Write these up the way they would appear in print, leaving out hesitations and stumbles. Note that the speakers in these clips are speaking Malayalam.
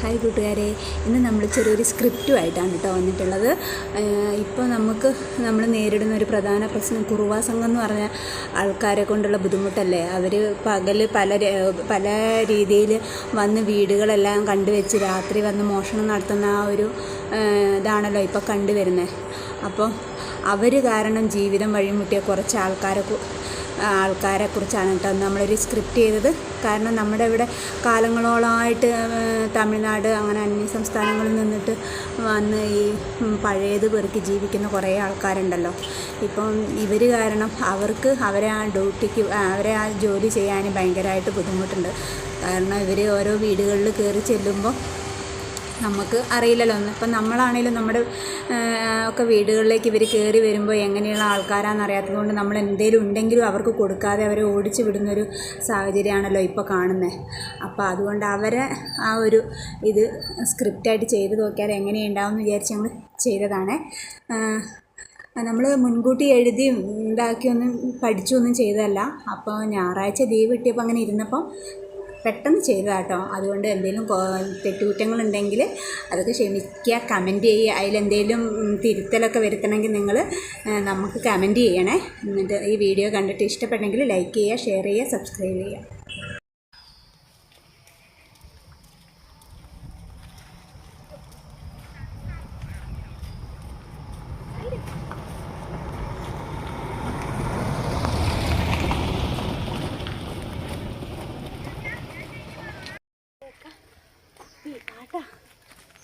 ഹായ് കൂട്ടുകാരെ, ഇന്ന് നമ്മൾ ചെറിയൊരു സ്ക്രിപ്റ്റുമായിട്ടാണ് കേട്ടോ വന്നിട്ടുള്ളത്. ഇപ്പോൾ നമ്മൾ നേരിടുന്ന ഒരു പ്രധാന പ്രശ്നം കുറുവാ സംഘം എന്ന് പറഞ്ഞ ആൾക്കാരെ കൊണ്ടുള്ള ബുദ്ധിമുട്ടല്ലേ. അവർ പകൽ പല രീതിയിൽ വന്ന് വീടുകളെല്ലാം കണ്ടുവെച്ച് രാത്രി വന്ന് മോഷണം നടത്തുന്ന ആ ഒരു ഇതാണല്ലോ ഇപ്പോൾ കണ്ടുവരുന്നത്. അപ്പോൾ അവർ കാരണം ജീവിതം വഴിമുട്ടിയ കുറച്ച് ആൾക്കാരെക്കുറിച്ചാണ് കേട്ടോ നമ്മളൊരു സ്ക്രിപ്റ്റ് ചെയ്തത്. കാരണം നമ്മുടെ ഇവിടെ കാലങ്ങളോളമായിട്ട് തമിഴ്നാട് അങ്ങനെ അന്യ സംസ്ഥാനങ്ങളിൽ നിന്നിട്ട് വന്ന് ഈ പഴയത് പെറുക്കി ജീവിക്കുന്ന കുറേ ആൾക്കാരുണ്ടല്ലോ. ഇപ്പം ഇവർ കാരണം അവരെ ആ ജോലി ചെയ്യാൻ ഭയങ്കരമായിട്ട് ബുദ്ധിമുട്ടുണ്ട്. കാരണം ഇവർ ഓരോ വീടുകളിൽ കയറി ചെല്ലുമ്പോൾ നമുക്ക് അറിയില്ലല്ലോ. ഇപ്പം നമ്മളാണെങ്കിലും നമ്മുടെ ഒക്കെ വീടുകളിലേക്ക് ഇവർ കയറി വരുമ്പോൾ എങ്ങനെയുള്ള ആൾക്കാരാണെന്ന് അറിയാത്തത് കൊണ്ട് നമ്മൾ എന്തെങ്കിലും ഉണ്ടെങ്കിലും അവർക്ക് കൊടുക്കാതെ അവരെ ഓടിച്ചു വിടുന്നൊരു സാഹചര്യമാണല്ലോ ഇപ്പോൾ കാണുന്നത്. അപ്പോൾ അതുകൊണ്ട് അവരെ ആ ഒരു ഇത് സ്ക്രിപ്റ്റായിട്ട് ചെയ്ത് നോക്കിയാൽ എങ്ങനെയുണ്ടാവും എന്ന് വിചാരിച്ച് ഞങ്ങൾ ചെയ്തതാണ്. നമ്മൾ മുൻകൂട്ടി എഴുതി ഉണ്ടാക്കിയൊന്നും പഠിച്ചൊന്നും ചെയ്തതല്ല. അപ്പോൾ ഞായറാഴ്ച ലീവ് കിട്ടിയപ്പോൾ അങ്ങനെ ഇരുന്നപ്പം പെട്ടെന്ന് ചെയ്തതാട്ടോ. അതുകൊണ്ട് എന്തെങ്കിലും തെറ്റുകുറ്റങ്ങളുണ്ടെങ്കിൽ അതൊക്കെ ക്ഷമിക്കുക, കമൻറ്റ് ചെയ്യുക. അതിലെന്തെങ്കിലും തിരുത്തലൊക്കെ വരുത്തണമെങ്കിൽ നിങ്ങൾ നമുക്ക് കമൻറ്റ് ചെയ്യണേ. എന്നിട്ട് ഈ വീഡിയോ കണ്ടിട്ട് ഇഷ്ടപ്പെട്ടെങ്കിൽ ലൈക്ക് ചെയ്യുക, ഷെയർ ചെയ്യുക, സബ്സ്ക്രൈബ് ചെയ്യുക.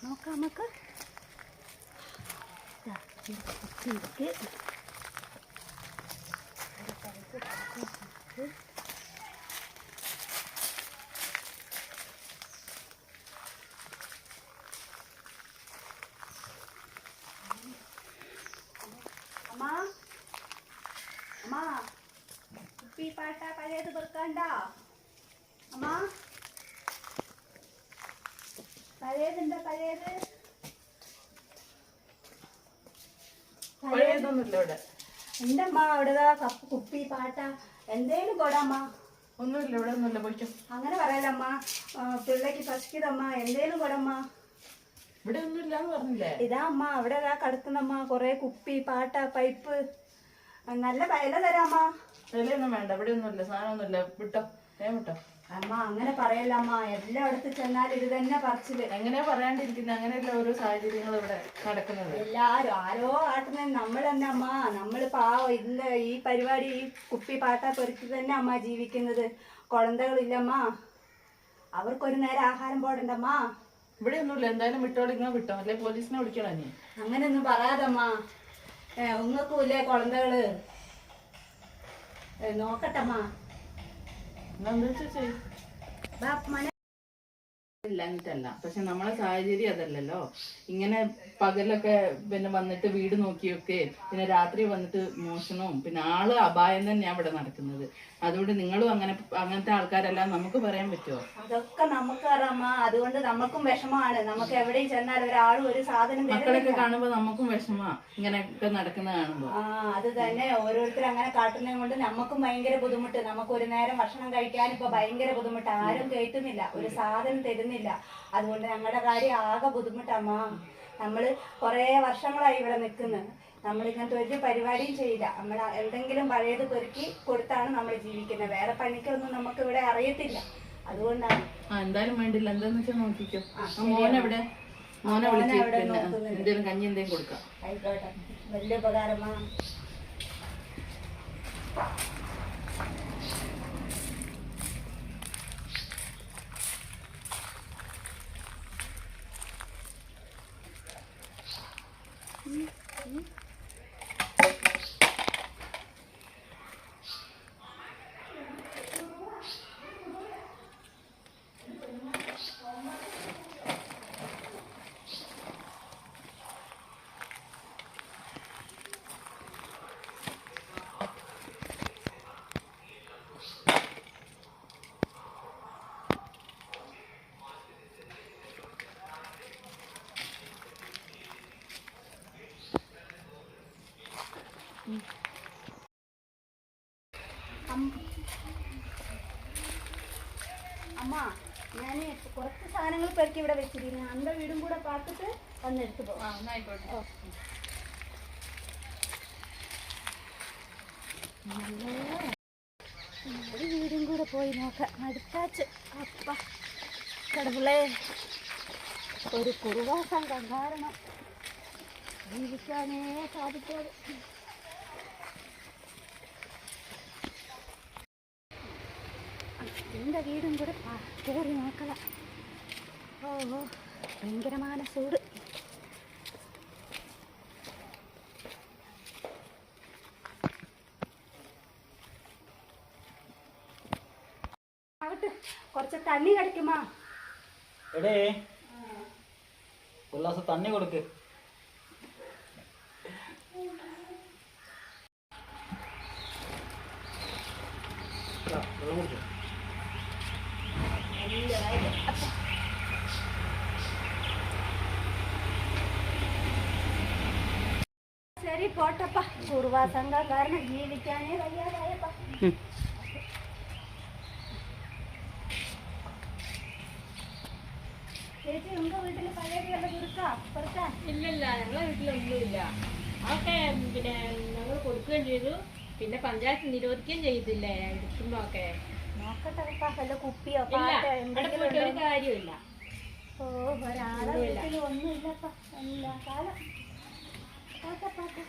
നോക്കാം നമുക്ക്. അമ്മ കുപ്പി പാട്ട പഴയത് പെറുക്കണ്ട. അമ്മ പഴയതുണ്ടോ? പഴയതൊന്നുമില്ല ഇവിടെ. എന്റെ അമ്മ അവിടെ കുപ്പി പാട്ട എന്തേലും കൊടമ്മ. ഒന്നുമില്ല ഇവിടെ, ഒന്നുമില്ല, പോയിക്കോ. അങ്ങനെ പറയലമ്മ, പിള്ളേക്ക് പശിക്കതമ്മ, എന്തേലും കൊടമ്മ. ഇവിടെ ഒന്നുമില്ല എന്ന് പറഞ്ഞില്ലേ? ഇതാ അമ്മ അവിടെ കിടക്കുന്നമ്മ കൊറേ കുപ്പി പാട്ട പൈപ്പ്. നല്ല വില തരാമ്മ. വിലയൊന്നും വേണ്ട, ഇവിടെ ഒന്നുമില്ല, സാധനമൊന്നുമില്ല, വിട്ടോ, വിട്ടോ. അമ്മ അങ്ങനെ പറയല്ലമ്മ, എല്ലായിടത്തും ചെന്നാൽ ഇത് തന്നെ പറച്ചില്. എങ്ങനെയാ പറയാണ്ടിരിക്കുന്നത്? അങ്ങനെയല്ല ഓരോ സാഹചര്യങ്ങൾ ഇവിടെ നടക്കുന്നത്. എല്ലാരും ആരോ ആട്ടുന്ന നമ്മൾ തന്നെ അമ്മ. നമ്മൾ ഇതിന്റെ ഈ പരിപാടി ഈ കുപ്പി പാട്ട പെറുക്കി തന്നെ അമ്മ ജീവിക്കുന്നത്. കുഴന്തകളില്ലമ്മ, അവർക്കൊരു നേരം ആഹാരം പോടണ്ടമ്മ. ഇവിടെ ഒന്നുമില്ല, എന്തായാലും വിട്ടോളിങ്ങനെ വിട്ടോ, അല്ലെ പോലീസിനെ വിളിക്കണം. നീ അങ്ങനെയൊന്നും പറയാതമ്മ. ഉങ്ങൾക്കൂല്ലേ കുഴന്തകള്? നോക്കട്ടമ്മ. ഇല്ലാഞ്ഞിട്ടല്ല, പക്ഷെ നമ്മളെ സാഹചര്യം അതല്ലല്ലോ. ഇങ്ങനെ പകലൊക്കെ പിന്നെ വന്നിട്ട് വീട് നോക്കിയൊക്കെ, പിന്നെ രാത്രി വന്നിട്ട് മോഷണവും, പിന്നെ ആള് അപായം തന്നെയാണ് ഇവിടെ നടക്കുന്നത്. അതുകൊണ്ട് നിങ്ങളും അങ്ങനത്തെ ആൾക്കാരെല്ലാം നമുക്ക് പറയാൻ പറ്റുമോ? അതൊക്കെ നമുക്ക് അറിയാമ. അതുകൊണ്ട് നമുക്കും വിഷമമാണ്. നമുക്ക് എവിടെയും ചെന്നാൽ ഒരാളും ഒരു സാധനം മക്കളൊക്കെ കാണുമ്പോ നമുക്കും വിഷമാ ഇങ്ങനെയൊക്കെ നടക്കുന്നത് കാണുമ്പോ. അത് തന്നെ, ഓരോരുത്തർ അങ്ങനെ കാട്ടുന്നത് കൊണ്ട് നമുക്കും ഭയങ്കര ബുദ്ധിമുട്ട്. നമുക്ക് ഒരു നേരം ഭക്ഷണം കഴിക്കാൻ ഇപ്പൊ ഭയങ്കര ബുദ്ധിമുട്ട്. ആരും കേട്ടുന്നില്ല, ഒരു സാധനം തരുന്നില്ല. അതുകൊണ്ട് ഞങ്ങളുടെ കാര്യം ആകെ ബുദ്ധിമുട്ടമ്മ. നമ്മള് കുറേ വർഷങ്ങളായി ഇവിടെ നിൽക്കുന്നത്. നമ്മളിങ്ങനത്തെ ഒരു പരിപാടിയും ചെയ്യില്ല. നമ്മൾ എന്തെങ്കിലും പഴയത് പെറുക്കി കൊടുത്താണ് നമ്മൾ ജീവിക്കുന്നത്. വേറെ പണിക്കൊന്നും നമുക്ക് ഇവിടെ അറിയത്തില്ല. അതുകൊണ്ടാണ്. എന്തായാലും വേണ്ടില്ല, എന്താന്ന് വെച്ചാൽ നോക്കിക്കോ. മോനെവിടെ? മോനെ വിളിച്ച് എന്തെങ്കിലും കഞ്ഞി എന്തെങ്കിലും കൊടുക്കാം. ആയിക്കോട്ടെ, വലിയ ഉപകാരമാ. സാധനങ്ങൾ പെറുക്കി ഇവിടെ വെച്ചിരിക്കുന്നത്. അന്റെ വീടും കൂടെ പാർത്തിട്ട് വന്നെടുത്ത് പോവാം. ഒരു വീടും കൂടെ പോയി നോക്കാം. അടുത്താച്ച് അപ്പ കടവുളേ ഒരു കുറുവാ സംഘം കാരണം ജീവിക്കാനേ സാധിക്കാതെ. എൻ്റെ വീടും കൂടെ കയറി നോക്കണം. ഓ ഭയങ്കരമായ ചൂട്. ആവട്ടെ, കുറച്ച് തണ്ണി കടിക്കുമാ. എടേ ഒരു ഗ്ലാസ് തണ്ണി കൊടുക്ക്. വെള്ളം കുടിച്ചോ. ശരി പോട്ടപ്പ. കുറുവാ സംഘം കാരണം ജീവിക്കാനേ വയ്യാതായപ്പ. ചേച്ചി ഉங்க വീട്ടിൽ പഴയതുള്ള കുറുക്കാ പെറുക്കാൻ? ഇല്ലല്ല, ഞങ്ങളെ വീട്ടിലൊന്നുമില്ല. അതൊക്കെ പിന്നെ ഞങ്ങൾ കൊടുക്കുകയും ചെയ്തു. പിന്നെ പഞ്ചായത്ത് നിരോധിക്കുകയും ചെയ്തില്ലേ എടുക്കുമ്പോ ഒക്കെ. നോക്കട്ടെ വല്ല കുപ്പിയോ ഇല്ല, പാട്ടോ അവിടെ എന്തെങ്കിലും പോയിട്ട് ഒരു ഉണ്ടോ? കാര്യമില്ല. ഓ ഒരാളെ വീട്ടിൽ ഒന്നുമില്ലപ്പ. എല്ലാ കാലം പാട്ടെ പാട്ടെ.